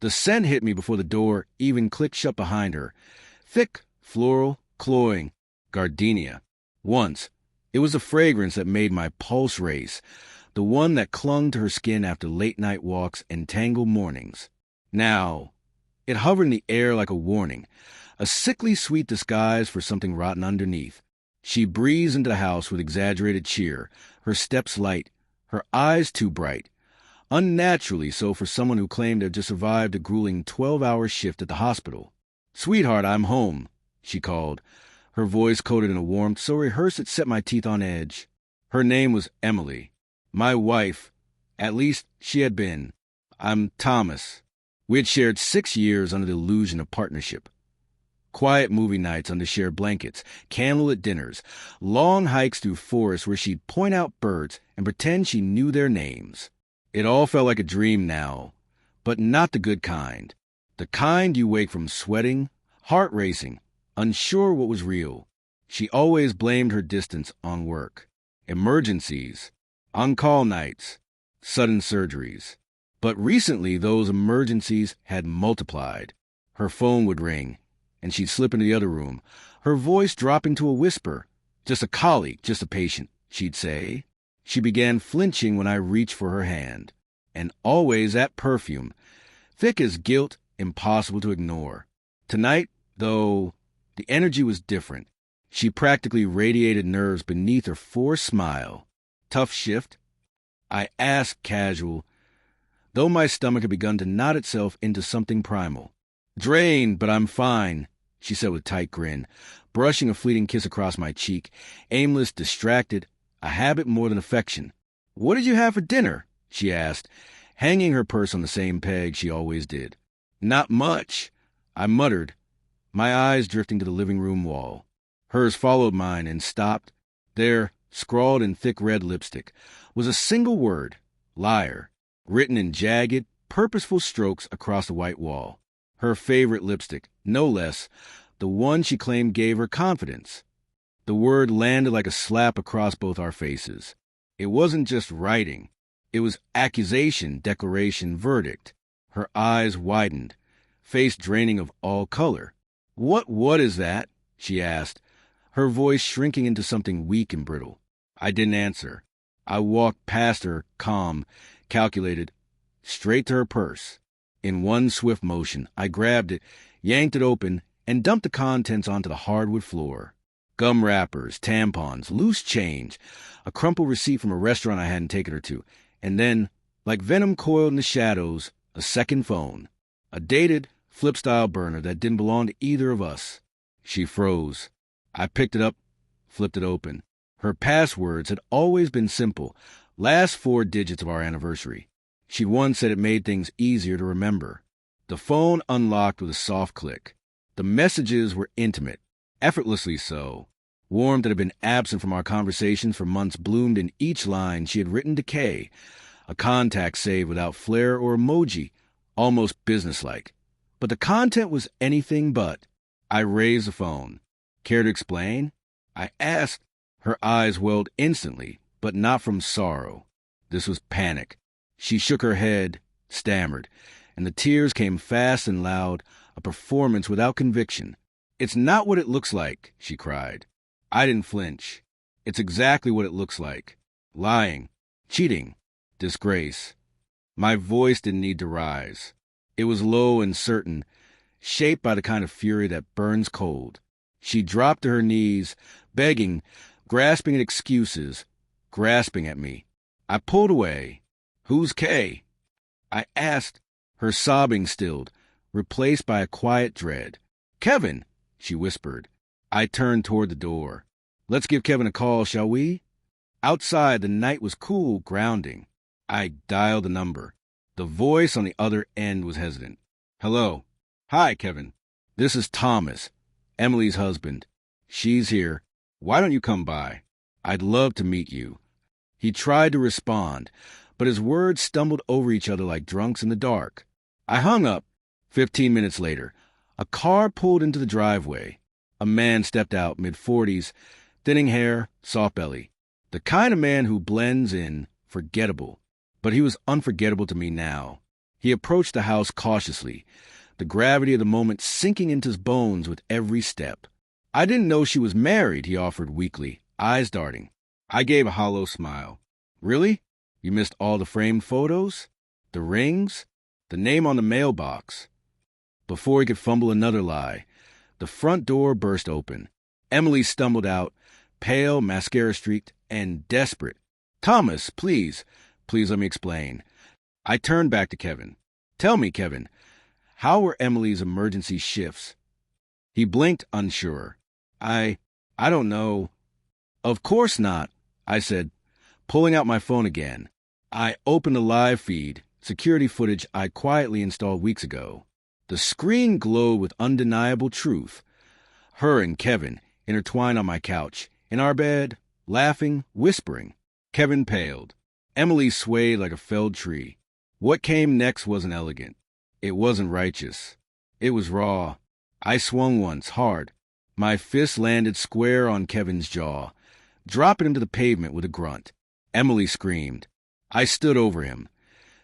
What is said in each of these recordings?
The scent hit me before the door even clicked shut behind her. Thick, floral, cloying, gardenia. Once, it was the fragrance that made my pulse race, the one that clung to her skin after late-night walks and tangled mornings. Now, it hovered in the air like a warning, a sickly sweet disguise for something rotten underneath. She breezed into the house with exaggerated cheer, her steps light, her eyes too bright. Unnaturally so for someone who claimed to have just survived a grueling 12-hour shift at the hospital. "Sweetheart, I'm home," she called, her voice coated in a warmth so rehearsed it set my teeth on edge. Her name was Emily. My wife. At least, she had been. I'm Thomas. We had shared 6 years under the illusion of partnership. Quiet movie nights under shared blankets, candlelit dinners, long hikes through forests where she'd point out birds and pretend she knew their names. It all felt like a dream now, but not the good kind. The kind you wake from sweating, heart racing, unsure what was real. She always blamed her distance on work, emergencies, on-call nights, sudden surgeries. But recently those emergencies had multiplied. Her phone would ring, and she'd slip into the other room, her voice dropping to a whisper. "Just a colleague, just a patient," she'd say. She began flinching when I reached for her hand. And always that perfume, thick as guilt, impossible to ignore. Tonight, though, the energy was different. She practically radiated nerves beneath her forced smile. "Tough shift?" I asked, casual, though my stomach had begun to knot itself into something primal. "Drained, but I'm fine," she said with a tight grin, brushing a fleeting kiss across my cheek, aimless, distracted, a habit more than affection. "What did you have for dinner?" she asked, hanging her purse on the same peg she always did. "Not much," I muttered, my eyes drifting to the living room wall. Hers followed mine and stopped. There, scrawled in thick red lipstick, was a single word, liar, written in jagged, purposeful strokes across the white wall. Her favorite lipstick, no less, the one she claimed gave her confidence. The word landed like a slap across both our faces. It wasn't just writing. It was accusation, declaration, verdict. Her eyes widened, face draining of all color. What is that?" she asked, her voice shrinking into something weak and brittle. I didn't answer. I walked past her, calm, calculated, straight to her purse. In one swift motion, I grabbed it, yanked it open, and dumped the contents onto the hardwood floor. Gum wrappers, tampons, loose change, a crumpled receipt from a restaurant I hadn't taken her to, and then, like venom coiled in the shadows, a second phone. A dated, flip-style burner that didn't belong to either of us. She froze. I picked it up, flipped it open. Her passwords had always been simple, last 4 digits of our anniversary. She once said it made things easier to remember. The phone unlocked with a soft click. The messages were intimate, effortlessly so. Warmth that had been absent from our conversations for months bloomed in each line she had written to Kay, a contact saved without flair or emoji, almost businesslike. But the content was anything but. I raised the phone. "Care to explain?" I asked. Her eyes welled instantly, but not from sorrow. This was panic. She shook her head, stammered, and the tears came fast and loud, a performance without conviction. "It's not what it looks like," she cried. I didn't flinch. "It's exactly what it looks like. Lying, cheating, disgrace." My voice didn't need to rise. It was low and certain, shaped by the kind of fury that burns cold. She dropped to her knees, begging, grasping at excuses, grasping at me. I pulled away. "Who's Kay?" I asked, her sobbing stilled, replaced by a quiet dread. "Kevin," she whispered. I turned toward the door. "Let's give Kevin a call, shall we?" Outside, the night was cool, grounding. I dialed the number. The voice on the other end was hesitant. "Hello." "Hi, Kevin. This is Thomas, Emily's husband. She's here. Why don't you come by? I'd love to meet you." He tried to respond, but his words stumbled over each other like drunks in the dark. I hung up. 15 minutes later, a car pulled into the driveway. A man stepped out, mid-40s, thinning hair, soft belly. The kind of man who blends in, forgettable. But he was unforgettable to me now. He approached the house cautiously, the gravity of the moment sinking into his bones with every step. I didn't know she was married, he offered weakly, eyes darting. I gave a hollow smile. Really? You missed all the framed photos? The rings? The name on the mailbox? Before he could fumble another lie, the front door burst open. Emily stumbled out, pale, mascara-streaked, and desperate. Thomas, please let me explain. I turned back to Kevin. Tell me, Kevin, how were Emily's emergency shifts? He blinked, unsure. I don't know. Of course not, I said, pulling out my phone again. I opened a live feed, security footage I quietly installed weeks ago. The screen glowed with undeniable truth. Her and Kevin intertwined on my couch, in our bed, laughing, whispering. Kevin paled. Emily swayed like a felled tree. What came next wasn't elegant. It wasn't righteous. It was raw. I swung once, hard. My fist landed square on Kevin's jaw, dropping him to the pavement with a grunt. Emily screamed. I stood over him,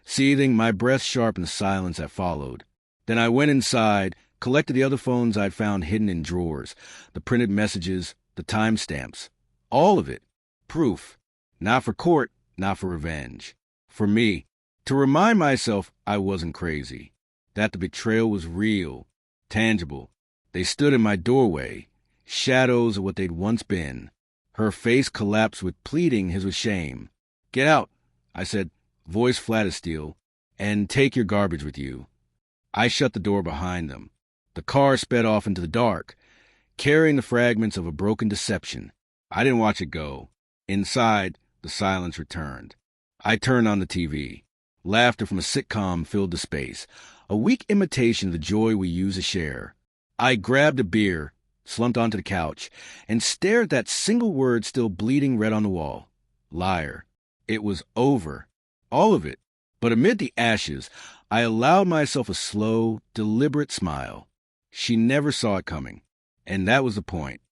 seething, my breath sharp in the silence that followed. Then I went inside, collected the other phones I'd found hidden in drawers, the printed messages, the timestamps. All of it. Proof. Not for court, not for revenge. For me. To remind myself I wasn't crazy. That the betrayal was real, tangible. They stood in my doorway, shadows of what they'd once been. Her face collapsed with pleading his with shame. Get out, I said, voice flat as steel, and take your garbage with you. I shut the door behind them. The car sped off into the dark, carrying the fragments of a broken deception. I didn't watch it go. Inside, the silence returned. I turned on the TV. Laughter from a sitcom filled the space, a weak imitation of the joy we used to share. I grabbed a beer, slumped onto the couch, and stared at that single word still bleeding red on the wall. Liar. It was over. All of it. But amid the ashes, I allowed myself a slow, deliberate smile. She never saw it coming. And that was the point.